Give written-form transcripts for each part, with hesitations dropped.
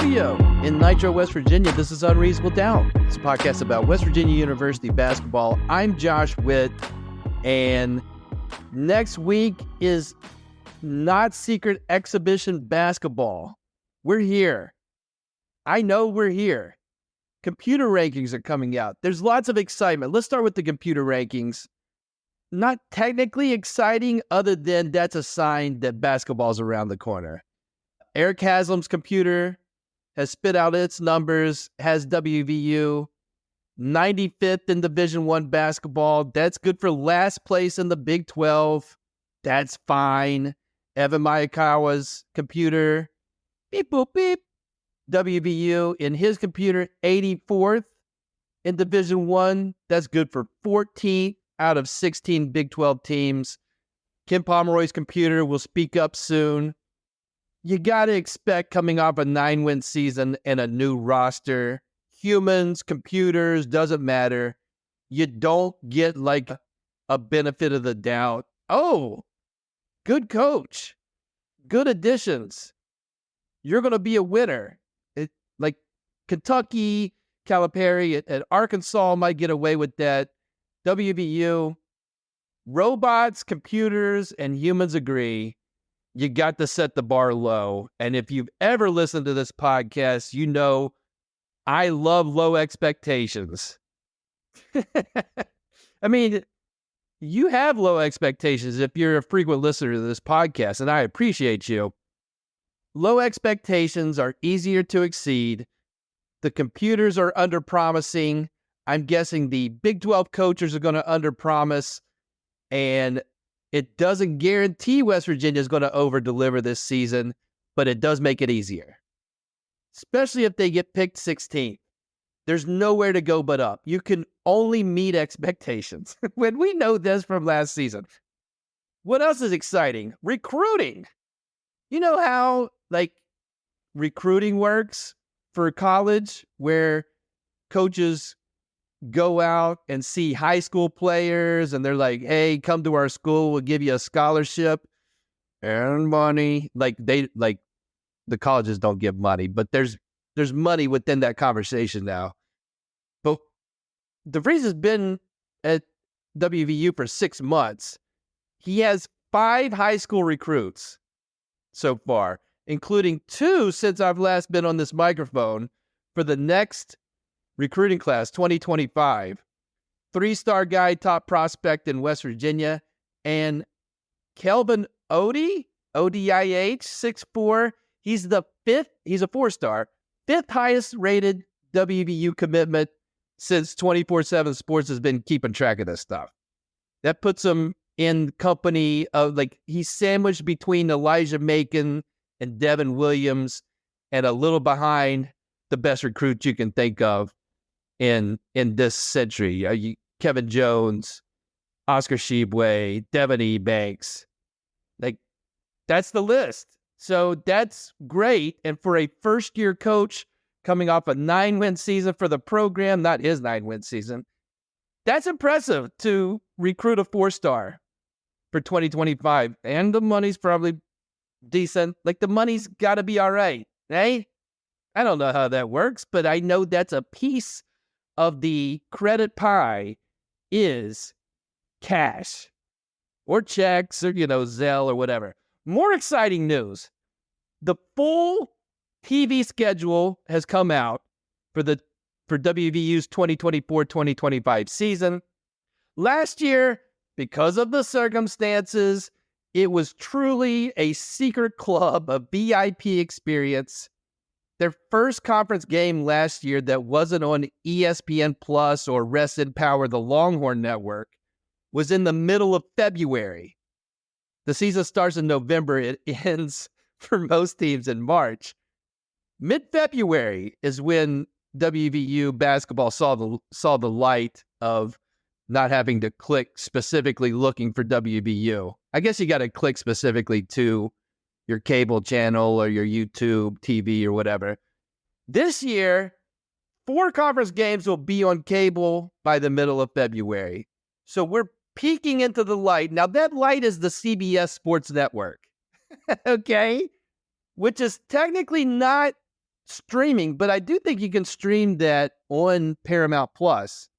studio in Nitro, West Virginia. This is Unreasonable Doubt. It's a podcast about West Virginia University basketball. I'm Josh Witt, and next week is not secret exhibition basketball. We're here. I know we're here. Computer rankings are coming out. There's lots of excitement. Let's start with the computer rankings. Not technically exciting, other than that's a sign that basketball's around the corner. Eric Haslam's computer has spit out its numbers, has WVU 95th in Division I basketball. That's good for last place in the Big 12. That's fine. Evan Miyakawa's computer, beep, boop, beep. WVU in his computer, 84th in Division I. That's good for 14th out of 16 Big 12 teams. Kim Pomeroy's computer will speak up soon. You got to expect, coming off a 9-win season and a new roster, humans, computers, doesn't matter. You don't get like a benefit of the doubt. Oh, good coach, good additions. You're going to be a winner. Like Kentucky, Calipari, and Arkansas might get away with that. WVU, robots, computers, and humans agree. You got to set the bar low. And if you've ever listened to this podcast, you know I love low expectations. I mean, you have low expectations if you're a frequent listener to this podcast, and I appreciate you. Low expectations are easier to exceed. The computers are under-promising. I'm guessing the Big 12 coaches are going to under-promise, and it doesn't guarantee West Virginia is going to over-deliver this season, but it does make it easier, especially if they get picked 16th. There's nowhere to go but up. You can only meet expectations. When we know this from last season. What else is exciting? Recruiting. You know how, recruiting works for college, where coaches go out and see high school players and they're like, hey, come to our school, we'll give you a scholarship and money. The colleges don't give money, but there's money within that conversation now. But DeVries has been at WVU for 6 months. He has 5 high school recruits so far, including 2 since I've last been on this microphone for the next recruiting class, 2025. 3-star guy, top prospect in West Virginia. And Kelvin Odie, ODIH, 6'4". He's a 4-star, 5th highest rated WVU commitment since 24/7 Sports has been keeping track of this stuff. That puts him in company of, he's sandwiched between Elijah Macon and Devin Williams, and a little behind the best recruit you can think of in this century. Kevin Jones, Oscar Shebway, Devin Ebanks. That's the list. So that's great. And for a first-year coach coming off a 9-win season for the program, not his 9-win season, that's impressive to recruit a 4-star for 2025. And the money's probably decent. The money's got to be all right, right? I don't know how that works, but I know that's a piece of the credit pie is cash or checks or, Zelle or whatever. More exciting news. The full TV schedule has come out for WVU's 2024-2025 season. Last year, because of the circumstances, it was truly a secret club, a VIP experience. Their first conference game last year that wasn't on ESPN Plus or Rest in Power, the Longhorn Network, was in the middle of February. The season starts in November. It ends for most teams in March. Mid-February is when WVU basketball saw the light of not having to click specifically looking for WVU. I guess you got to click specifically to your cable channel or your YouTube TV or whatever. This year, 4 conference games will be on cable by the middle of February. So we're peeking into the light. Now, that light is the CBS Sports Network, okay? Which is technically not streaming, but I do think you can stream that on Paramount Plus.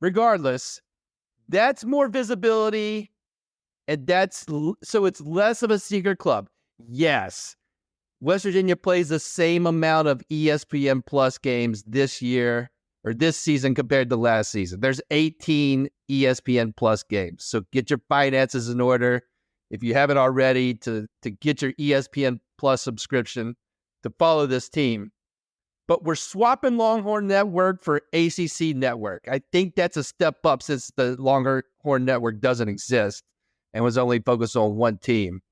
Regardless, that's more visibility, and so it's less of a secret club. Yes, West Virginia plays the same amount of ESPN Plus games this year or this season compared to last season. There's 18 ESPN Plus games. So get your finances in order if you haven't already to get your ESPN Plus subscription to follow this team. But we're swapping Longhorn Network for ACC Network. I think that's a step up since the Longhorn Network doesn't exist and was only focused on one team.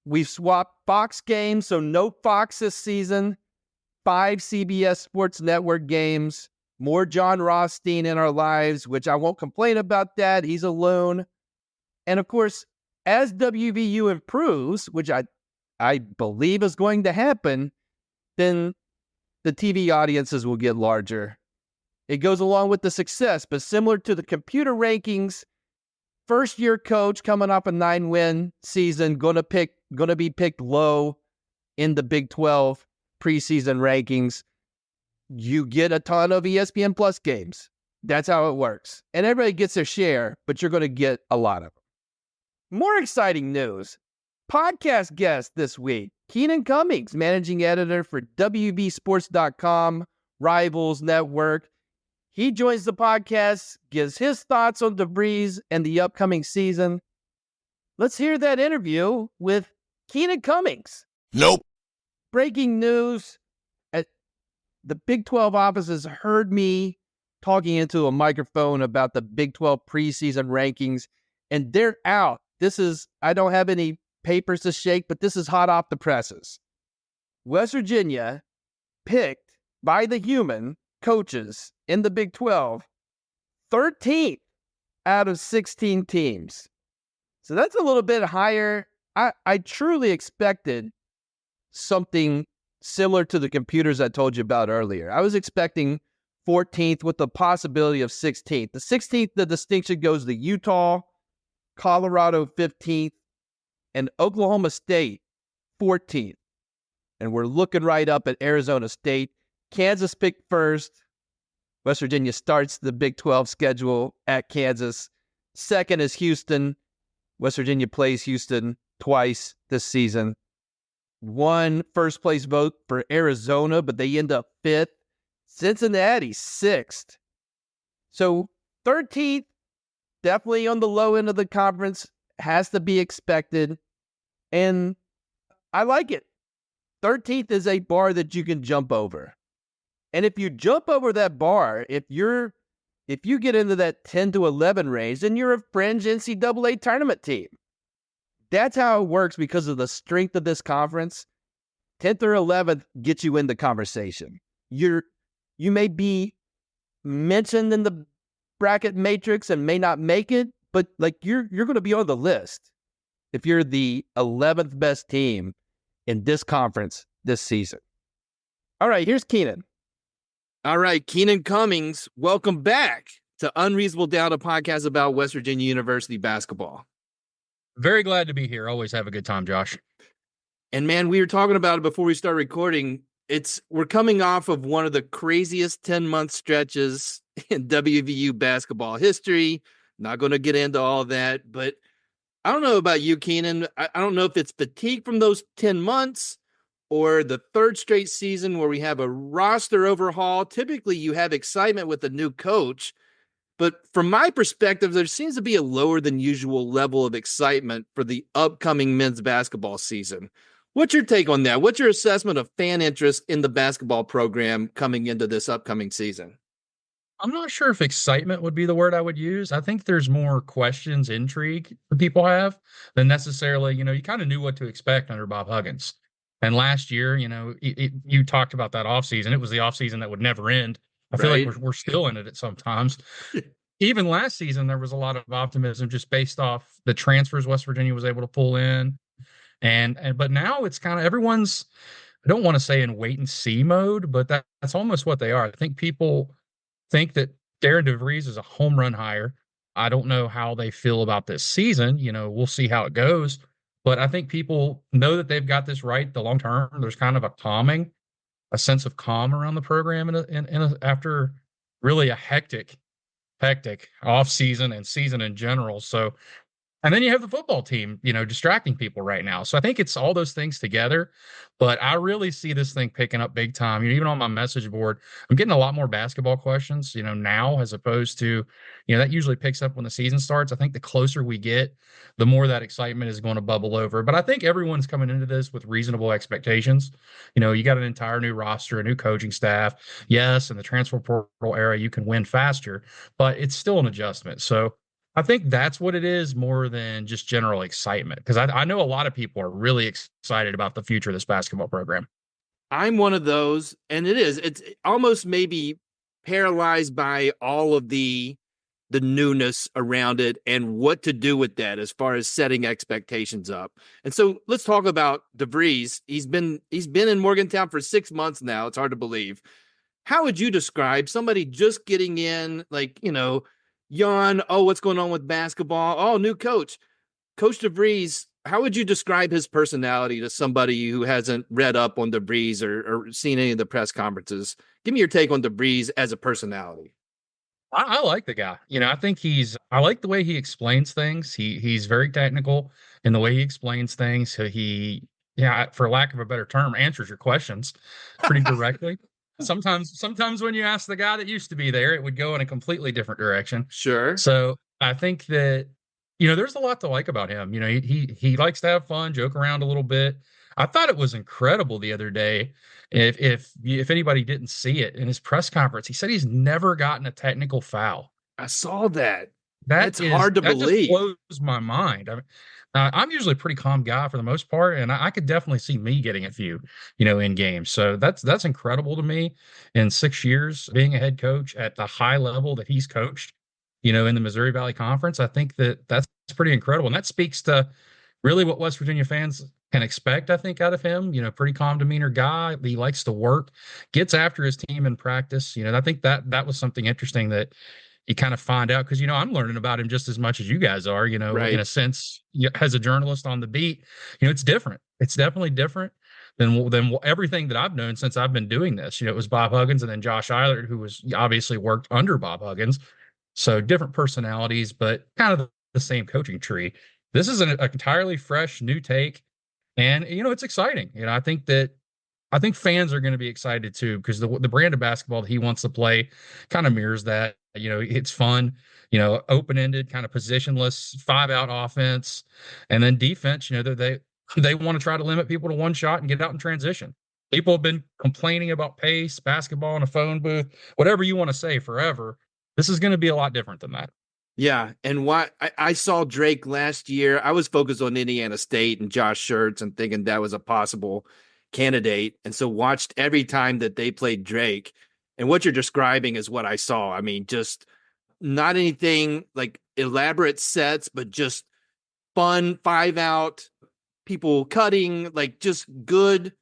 We've swapped Fox games, so no Fox this season. 5 CBS Sports Network games. More John Rothstein in our lives, which I won't complain about that. He's a loon. And of course, as WVU improves, which I believe is going to happen, then the TV audiences will get larger. It goes along with the success, but similar to the computer rankings, first-year coach coming off a 9-win season, going to be picked low in the Big 12 preseason rankings. You get a ton of ESPN Plus games. That's how it works. And everybody gets their share, but you're going to get a lot of them. More exciting news. Podcast guest this week, Keenan Cummings, managing editor for WVSports.com, Rivals Network. He joins the podcast, gives his thoughts on the Breeze and the upcoming season. Let's hear that interview with Keenan Cummings. Nope. Breaking news. The Big 12 offices heard me talking into a microphone about the Big 12 preseason rankings, and they're out. I don't have any papers to shake, but this is hot off the presses. West Virginia picked by the human coaches in the Big 12, 13th out of 16 teams. So that's a little bit higher. I truly expected something similar to the computers I told you about earlier. I was expecting 14th with the possibility of 16th. The 16th, the distinction goes to Utah, Colorado 15th, and Oklahoma State 14th. And we're looking right up at Arizona State. Kansas picked first. West Virginia starts the Big 12 schedule at Kansas. Second is Houston. West Virginia plays Houston twice this season. One first place vote for Arizona, but they end up 5th. Cincinnati 6th. So 13th, definitely on the low end of the conference, has to be expected. And I like it. 13th is a bar that you can jump over. And if you jump over that bar, if you get into that 10 to 11 range, then you're a fringe NCAA tournament team. That's how it works because of the strength of this conference. 10th or 11th gets you in the conversation. You may be mentioned in the bracket matrix and may not make it, but you're going to be on the list if you're the 11th best team in this conference this season. All right, here's Keenan. All right, Keenan Cummings, welcome back to Unreasonable Doubt, a podcast about West Virginia University basketball. Very glad to be here. Always have a good time, Josh. And man, we were talking about it before we start recording. We're coming off of one of the craziest 10-month stretches in WVU basketball history. Not going to get into all that, but I don't know about you, Keenan. I don't know if it's fatigue from those 10 months or the third straight season where we have a roster overhaul. Typically, you have excitement with a new coach. But from my perspective, there seems to be a lower than usual level of excitement for the upcoming men's basketball season. What's your take on that? What's your assessment of fan interest in the basketball program coming into this upcoming season? I'm not sure if excitement would be the word I would use. I think there's more questions, intrigue that people have than necessarily, you kind of knew what to expect under Bob Huggins. And last year, you talked about that offseason. It was the offseason that would never end. I feel like we're still in it sometimes. Even last season, there was a lot of optimism just based off the transfers West Virginia was able to pull in. But now it's kind of everyone's, I don't want to say in wait and see mode, but that's almost what they are. I think people think that Darren DeVries is a home run hire. I don't know how they feel about this season. We'll see how it goes. But I think people know that they've got this right the long term. There's kind of a calming a sense of calm around the program after really a hectic off season and season in general. So and then you have the football team, distracting people right now. So I think it's all those things together. But I really see this thing picking up big time. Even on my message board, I'm getting a lot more basketball questions, now as opposed to, that usually picks up when the season starts. I think the closer we get, the more that excitement is going to bubble over. But I think everyone's coming into this with reasonable expectations. You got an entire new roster, a new coaching staff. Yes, in the transfer portal era, you can win faster, but it's still an adjustment. So I think that's what it is more than just general excitement. Because I know a lot of people are really excited about the future of this basketball program. I'm one of those, and it's almost maybe paralyzed by all of the newness around it and what to do with that as far as setting expectations up. And so let's talk about DeVries. He's been in Morgantown for 6 months now. It's hard to believe. How would you describe somebody just getting in, like, yawn, oh, what's going on with basketball? Oh, new coach. Coach DeVries, how would you describe his personality to somebody who hasn't read up on DeVries or seen any of the press conferences? Give me your take on DeVries as a personality. I like the guy. I think I like the way he explains things. He's very technical in the way he explains things. So yeah, for lack of a better term, answers your questions pretty directly. Sometimes when you ask the guy that used to be there, it would go in a completely different direction. Sure. So I think that, there's a lot to like about him. He likes to have fun, joke around a little bit. I thought it was incredible the other day. If anybody didn't see it in his press conference, he said he's never gotten a technical foul. I saw that. That's hard to That just believe. blows my mind. I'm usually a pretty calm guy for the most part, and I could definitely see me getting a few, in games. So that's incredible to me. In 6 years being a head coach at the high level that he's coached, in the Missouri Valley Conference, I think that's pretty incredible, and that speaks to really what West Virginia fans can expect, I think, out of him. Pretty calm demeanor guy. He likes to work, gets after his team in practice. I think that was something interesting that you kind of find out because I'm learning about him just as much as you guys are. In Right. a sense, as a journalist on the beat, it's different. It's definitely different than everything that I've known since I've been doing this. It was Bob Huggins and then Josh Eilert, who was obviously worked under Bob Huggins. So different personalities, but kind of the same coaching tree. This is an entirely fresh new take, and it's exciting. I think fans are going to be excited too because the brand of basketball that he wants to play kind of mirrors that. It's fun, open ended, kind of positionless, 5-out offense, and then defense. They want to try to limit people to one shot and get out in transition. People have been complaining about pace, basketball in a phone booth, whatever you want to say, forever. This is going to be a lot different than that. Yeah. And I saw Drake last year. I was focused on Indiana State and Josh Schertz and thinking that was a possible candidate. And so watched every time that they played Drake. And what you're describing is what I saw. I mean, just not anything like elaborate sets, but just fun 5-out, people cutting, like just good,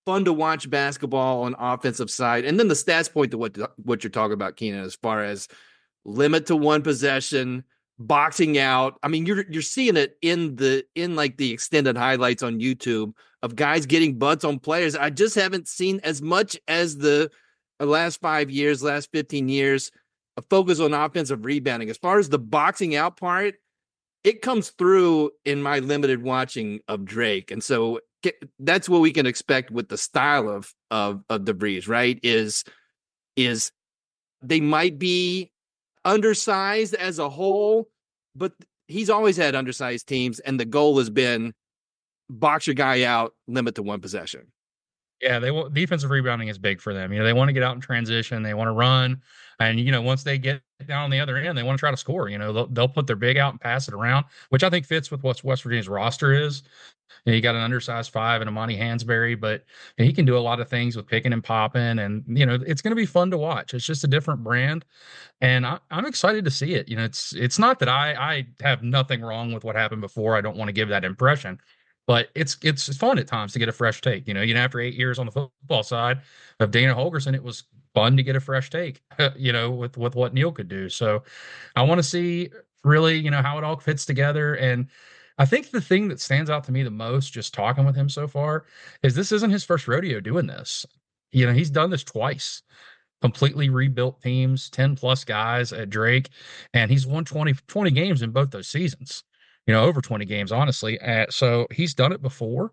fun to watch basketball on offensive side. And then the stats point to what you're talking about, Keenan, as far as limit to one possession, boxing out. I mean, you're seeing it in like the extended highlights on YouTube of guys getting butts on players. I just haven't seen as much as the last 5 years, last 15 years, a focus on offensive rebounding. As far as the boxing out part, it comes through in my limited watching of Drake. And so that's what we can expect with the style of DeVries, right? Is they might be undersized as a whole, but he's always had undersized teams, and the goal has been box your guy out, limit to one possession. Yeah, they want defensive rebounding is big for them. They want to get out in transition, they want to run, and once they get down on the other end, they want to try to score. They'll put their big out and pass it around, which I think fits with what West Virginia's roster is. You got an undersized 5 and Amani Hansberry, but he can do a lot of things with picking and popping, and it's going to be fun to watch. It's just a different brand, and I'm excited to see it. It's not that I have nothing wrong with what happened before. I don't want to give that impression. But it's fun at times to get a fresh take. After 8 years on the football side of Dana Holgerson, it was fun to get a fresh take, with what Neil could do. So I want to see really, how it all fits together. And I think the thing that stands out to me the most, just talking with him so far, is this isn't his first rodeo doing this. he's done this twice. Completely rebuilt teams, 10 plus guys at Drake, and he's won 20 games in both those seasons. Over 20 games, honestly. So he's done it before.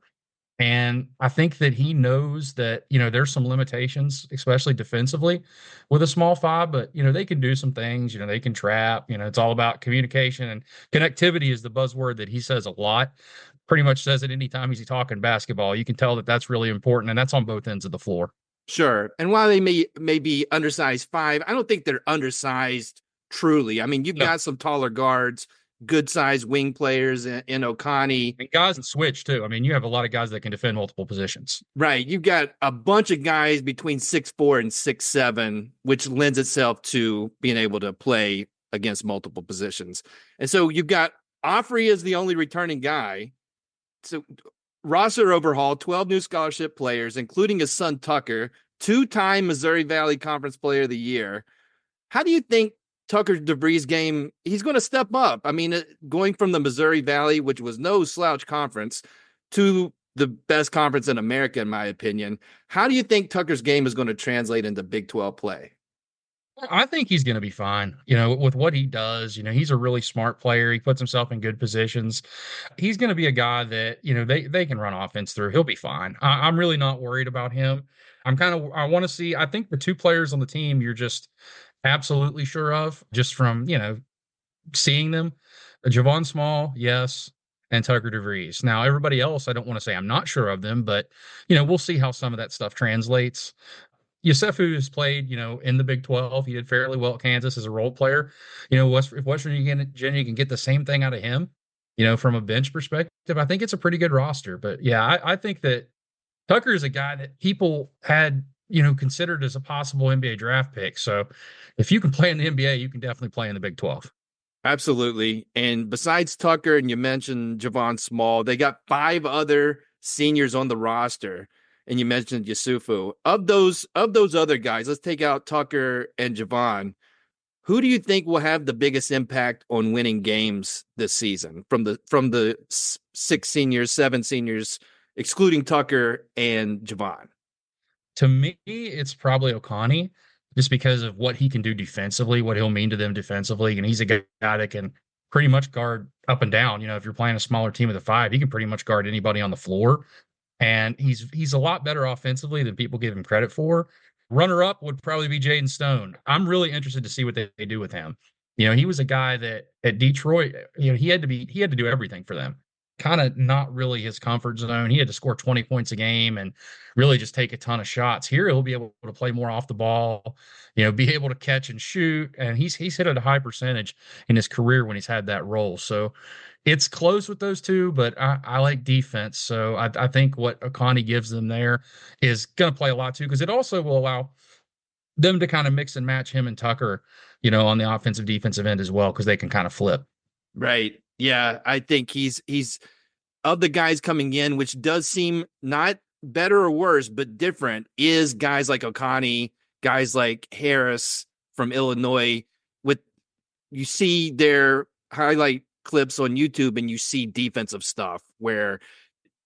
And I think that he knows that, there's some limitations, especially defensively with a small five, but, they can do some things, they can trap, it's all about communication, and connectivity is the buzzword that he says a lot. Pretty much says it anytime he's talking basketball. You can tell that that's really important, and that's on both ends of the floor. Sure. And while they may be undersized five, I don't think they're undersized truly. I mean, you've No. got some taller guards, good sized wing players in Oconee. And guys can switch too. I mean, you have a lot of guys that can defend multiple positions. Right. You've got a bunch of guys between 6'4" and 6'7", which lends itself to being able to play against multiple positions. And so you've got Offrey as the only returning guy. So roster overhaul, 12 new scholarship players, including his son Tucker, two-time Missouri Valley Conference Player of the Year. How do you think Tucker DeVries' game, he's going to step up? I mean, going from the Missouri Valley, which was no slouch conference, to the best conference in America, in my opinion. How do you think Tucker's game is going to translate into Big 12 play? I think he's going to be fine. With what he does, he's a really smart player. He puts himself in good positions. He's going to be a guy that, they can run offense through. He'll be fine. I'm really not worried about him. I want to see, I think the two players on the team you're just absolutely sure of, just from, seeing them, Javon Small, yes, and Tucker DeVries. Now, everybody else, I don't want to say I'm not sure of them, but, we'll see how some of that stuff translates. Yusufu has played, in the Big 12. He did fairly well at Kansas as a role player. If Western Virginia can get the same thing out of him, from a bench perspective, I think it's a pretty good roster. But yeah, I think that Tucker is a guy that people had, considered as a possible NBA draft pick. So if you can play in the NBA, you can definitely play in the Big 12. Absolutely. And besides Tucker, and you mentioned Javon Small, they got 5 other seniors on the roster. And you mentioned Yusufu. Of those other guys, let's take out Tucker and Javon. Who do you think will have the biggest impact on winning games this season from the 6 seniors, 7 seniors, excluding Tucker and Javon? To me, it's probably Oconee, just because of what he can do defensively, what he'll mean to them defensively. And he's a guy that can pretty much guard up and down. If you're playing a smaller team with a 5, he can pretty much guard anybody on the floor. And he's a lot better offensively than people give him credit for. Runner up would probably be Jaden Stone. I'm really interested to see what they do with him. He was a guy that at Detroit, he had to do everything for them. Kind of not really his comfort zone. He had to score 20 points a game and really just take a ton of shots. Here he'll be able to play more off the ball, be able to catch and shoot. And he's hit at a high percentage in his career when he's had that role. So it's close with those two, but I like defense. So I think what Oconee gives them there is going to play a lot too, because it also will allow them to kind of mix and match him and Tucker, on the offensive defensive end as well, because they can kind of flip. Right. Yeah. I think he's of the guys coming in, which does seem not better or worse, but different, is guys like Oconee, guys like Harris from Illinois. You see their highlight clips on YouTube and you see defensive stuff where,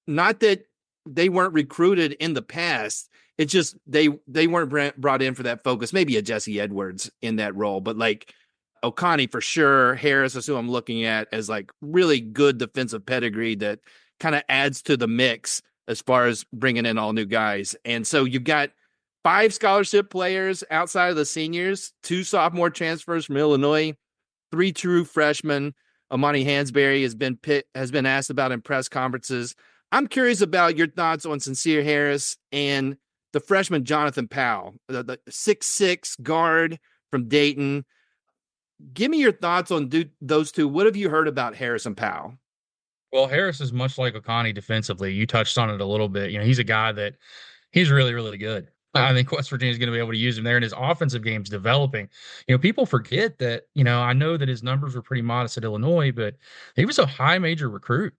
not that they weren't recruited in the past, it's just they weren't brought in for that focus. Maybe a Jesse Edwards in that role, but like Oconee for sure. Harris is who I'm looking at as like really good defensive pedigree that kind of adds to the mix as far as bringing in all new guys. And so you've got 5 scholarship players outside of the seniors, 2 sophomore transfers from Illinois, 3 true freshmen. Amani Hansberry has been asked about in press conferences. I'm curious about your thoughts on Sincere Harris and the freshman Jonathan Powell, the 6'6" guard from Dayton. Give me your thoughts on those two. What have you heard about Harris and Powell? Well, Harris is much like Oconee defensively. You touched on it a little bit. He's a guy that he's really, really good. I think West Virginia is going to be able to use him there, and his offensive game's developing. People forget that, I know that his numbers were pretty modest at Illinois, but he was a high major recruit.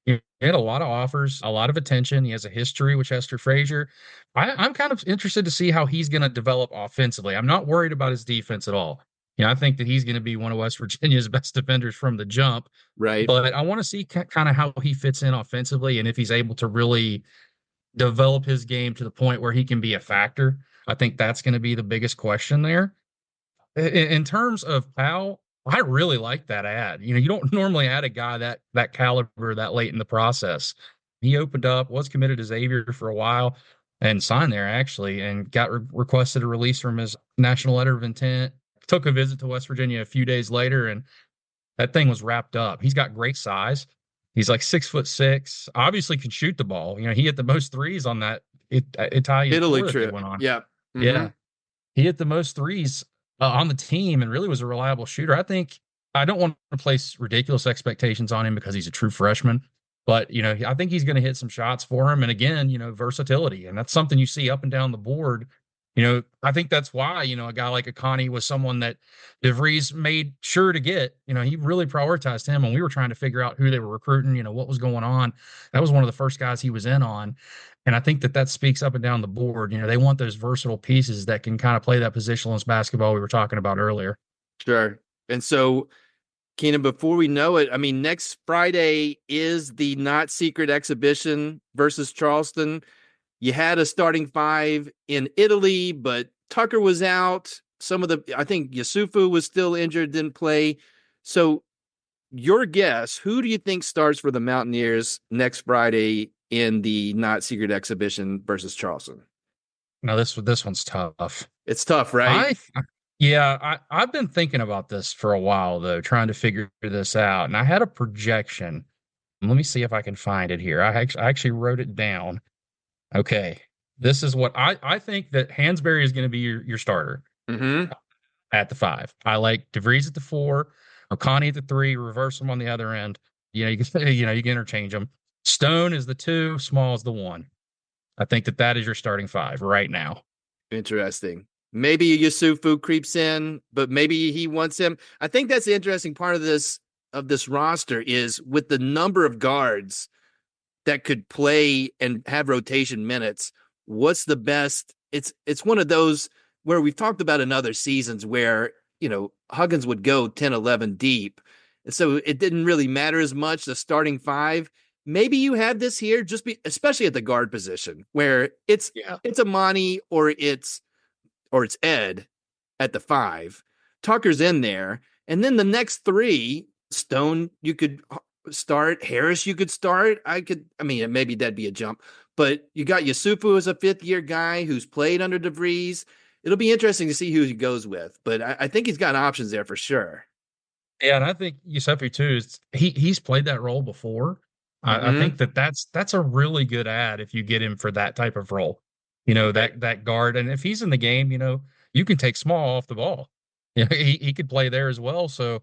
He had a lot of offers, a lot of attention. He has a history with Chester Frazier. I'm kind of interested to see how he's going to develop offensively. I'm not worried about his defense at all. I think that he's going to be one of West Virginia's best defenders from the jump. Right. But I want to see kind of how he fits in offensively, and if he's able to really develop his game to the point where he can be a factor. I think that's going to be the biggest question there. In terms of Powell, I really like that ad. You don't normally add a guy that caliber that late in the process. He opened up, was committed to Xavier for a while, and signed there actually, and got requested a release from his national letter of intent. Took a visit to West Virginia a few days later, and that thing was wrapped up. He's got great size. He's like 6'6". Obviously, can shoot the ball. He hit the most threes on that Italian Italy tour that they trip. went on. Yeah. Mm-hmm. Yeah, he hit the most threes on the team and really was a reliable shooter. I don't want to place ridiculous expectations on him because he's a true freshman, but I think he's going to hit some shots for him. And again, versatility, and that's something you see up and down the board. I think that's why, a guy like Akani was someone that DeVries made sure to get. He really prioritized him, and we were trying to figure out who they were recruiting, what was going on. That was one of the first guys he was in on. And I think that speaks up and down the board. They want those versatile pieces that can kind of play that positionless basketball we were talking about earlier. Sure. And so, Keenan, before we know it, I mean, next Friday is the Not Secret exhibition versus Charleston. You had a starting five in Italy, but Tucker was out. I think Yusufu was still injured, didn't play. So your guess, who do you think starts for the Mountaineers next Friday in the Not Secret exhibition versus Charleston? Now this one's tough. It's tough, right? I've been thinking about this for a while though, trying to figure this out. And I had a projection. Let me see if I can find it here. I actually wrote it down. Okay. This is what I think that Hansberry is going to be your starter at the 5. I like DeVries at the 4, O'Connell at the 3, reverse them on the other end. You can interchange them. Stone is the 2, Small is the 1. I think that is your starting 5 right now. Interesting. Maybe Yusufu creeps in, but maybe he wants him. I think that's the interesting part of this roster is with the number of guards that could play and have rotation minutes. What's the best? It's one of those where we've talked about in other seasons where, Huggins would go 10, 11 deep. And so it didn't really matter as much, the starting 5. Maybe you have this here, especially at the guard position where it's Amani or it's Ed at the 5. Tucker's in there. And then the next 3, Stone, you could start. Harris, you could start. Maybe that'd be a jump. But you got Yusufu as a 5th-year guy who's played under DeVries. It'll be interesting to see who he goes with. But I think he's got options there for sure. Yeah, and I think Yusufu, too, he's played that role before. I think that's a really good ad if you get him for that type of role. That guard. And if he's in the game, you can take Small off the ball. He could play there as well. So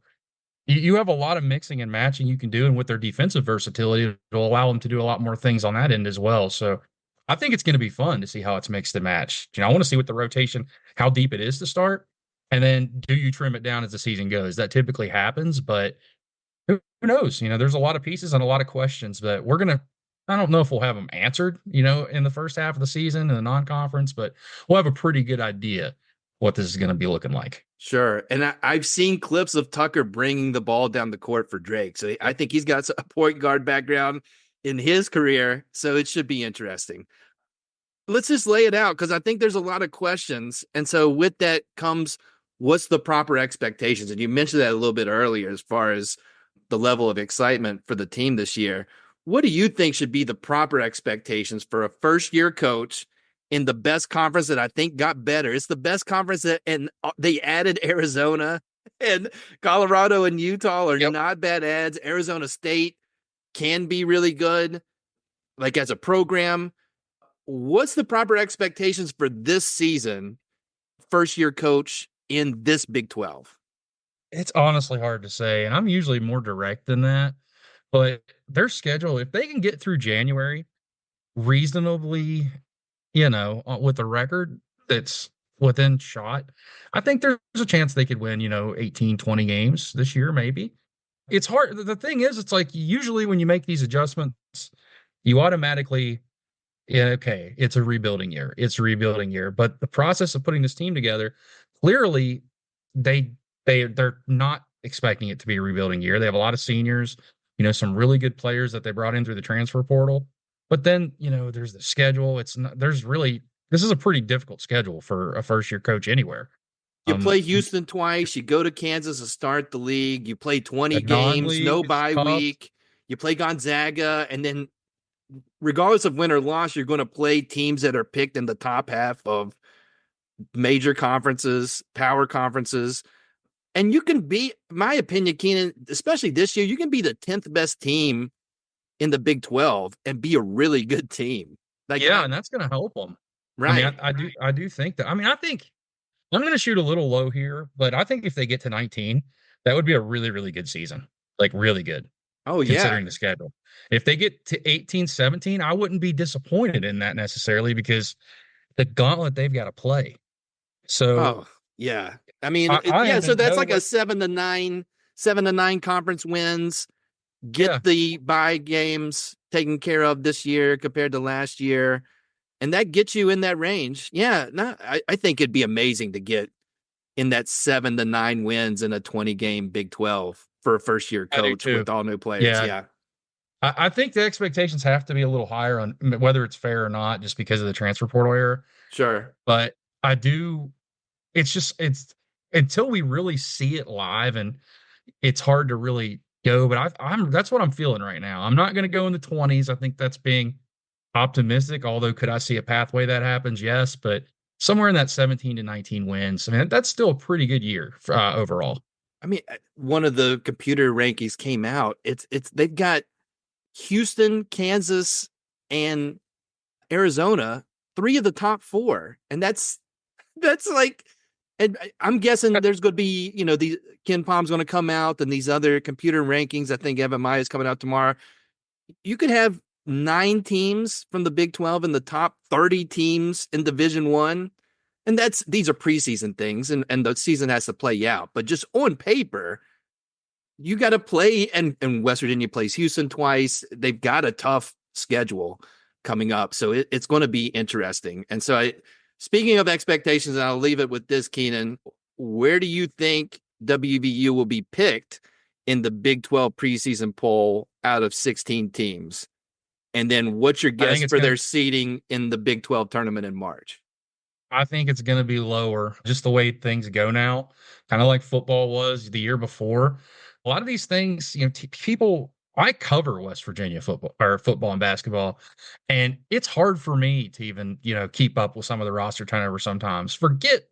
you have a lot of mixing and matching you can do. And with their defensive versatility, it'll allow them to do a lot more things on that end as well. So I think it's going to be fun to see how it's mixed and matched. I want to see what the rotation, how deep it is to start. And then do you trim it down as the season goes? That typically happens, but who knows? There's a lot of pieces and a lot of questions that I don't know if we'll have them answered, in the first half of the season in the non-conference, but we'll have a pretty good idea what this is going to be looking like. Sure. And I've seen clips of Tucker bringing the ball down the court for Drake. So I think he's got a point guard background in his career. So it should be interesting. Let's just lay it out because I think there's a lot of questions. And so with that comes, what's the proper expectations? And you mentioned that a little bit earlier as far as the level of excitement for the team this year. What do you think should be the proper expectations for a first-year coach in the best conference that I think got better? It's the best conference and they added Arizona, and Colorado and Utah are not bad ads. Arizona State can be really good, like as a program. What's the proper expectations for this season, first-year coach in this Big 12? It's honestly hard to say, and I'm usually more direct than that. But their schedule, if they can get through January reasonably, with a record that's within shot, I think there's a chance they could win, 18, 20 games this year, maybe. It's hard. The thing is, it's like usually when you make these adjustments, you automatically, okay, it's a rebuilding year. It's a rebuilding year. But the process of putting this team together, clearly they're not expecting it to be a rebuilding year. They have a lot of seniors, some really good players that they brought in through the transfer portal. But then, there's the schedule. This is a pretty difficult schedule for a first year coach anywhere. You play Houston twice. You go to Kansas to start the league. You play 20 The games, non-league no is bye tough. week. You play Gonzaga, and then regardless of win or loss, you're going to play teams that are picked in the top half of major conferences, power conferences. And you can be, my opinion, Keenan, especially this year, you can be the 10th best team in the Big 12 and be a really good team. And that's going to help them. Right. I mean, I do think that. I mean, I think I'm going to shoot a little low here, but I think if they get to 19, that would be a really, really good season. Like really good. Oh, yeah. Considering the schedule. If they get to 18, 17, I wouldn't be disappointed in that necessarily because the gauntlet they've got to play. So, yeah. I mean, so that's like a 7-9 conference wins. Get the bye games taken care of this year compared to last year. And that gets you in that range. Yeah, I think it'd be amazing to get in that 7-9 wins in a 20-game Big 12 for a first-year coach with all new players. Yeah. I think the expectations have to be a little higher on whether it's fair or not, just because of the transfer portal era. Sure. But it's until we really see it live, and it's hard to really go. But that's what I'm feeling right now. I'm not going to go in the 20s. I think that's being optimistic, although could I see a pathway that happens? Yes, but somewhere in that 17 to 19 wins. I mean, that's still a pretty good year overall. I mean, one of the computer rankings came out. They've got Houston, Kansas, and Arizona, 3 of the top 4, and that's like. And I'm guessing there's going to be, the Ken Palm's going to come out, and these other computer rankings. I think Evan Maya is coming out tomorrow. You could have 9 teams from the Big 12 in the top 30 teams in Division I. And these are preseason things, and the season has to play out. But just on paper, you got to play, and West Virginia plays Houston twice. They've got a tough schedule coming up. So it's going to be interesting. And so speaking of expectations, and I'll leave it with this, Keenan, where do you think WVU will be picked in the Big 12 preseason poll out of 16 teams? And then what's your guess for their seeding in the Big 12 tournament in March? I think it's going to be lower, just the way things go now, kind of like football was the year before. A lot of these things, I cover West Virginia football and basketball, and it's hard for me to even, keep up with some of the roster turnover sometimes. Forget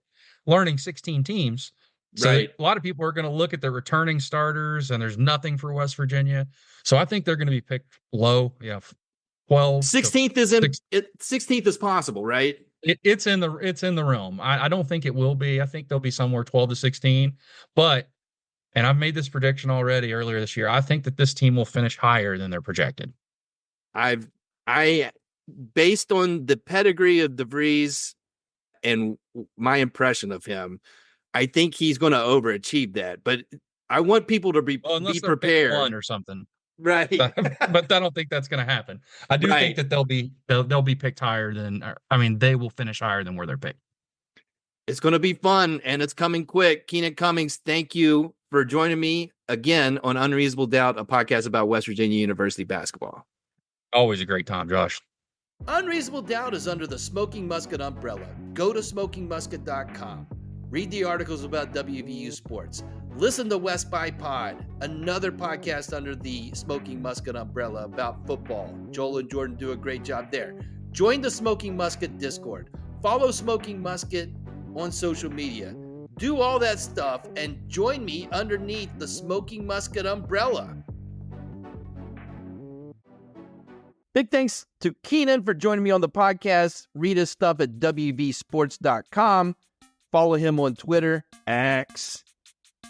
learning 16 teams. So a lot of people are going to look at the returning starters, and there's nothing for West Virginia. So I think they're going to be picked low. 12. 16th is possible, right? It's in the realm. I don't think it will be. I think they'll be somewhere 12 to 16. But, and I've made this prediction already earlier this year, I think that this team will finish higher than they're projected. Based on the pedigree of DeVries and my impression of him, I think he's going to overachieve that. But I want people to be prepared. One or something. Right. But I don't think that's going to happen. I do think that they'll be picked higher than, they will finish higher than where they're picked. It's going to be fun, and it's coming quick. Keenan Cummings, thank you for joining me again on Unreasonable Doubt, a podcast about West Virginia University basketball. Always a great time, Josh. Unreasonable Doubt is under the Smoking Musket umbrella. Go to smokingmusket.com. Read the articles about WVU sports. Listen to West by Pod, another podcast under the Smoking Musket umbrella about football. Joel and Jordan do a great job there. Join the Smoking Musket Discord. Follow Smoking Musket on social media. Do all that stuff and join me underneath the Smoking Musket umbrella. Big thanks to Keenan for joining me on the podcast. Read his stuff at wvsports.com. Follow him on Twitter, X,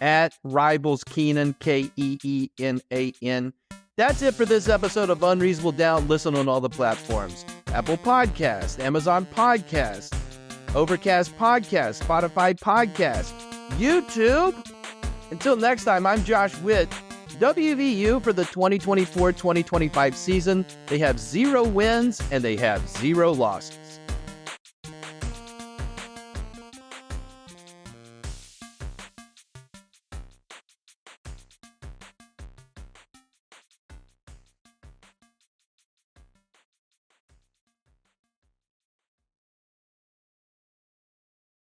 at Rivals Keenan, Keenan. That's it for this episode of Unreasonable Doubt. Listen on all the platforms. Apple Podcasts, Amazon Podcasts, Overcast Podcasts, Spotify Podcasts, YouTube. Until next time, I'm Josh Witt. WVU for the 2024-2025 season. They have 0 wins and they have 0 losses.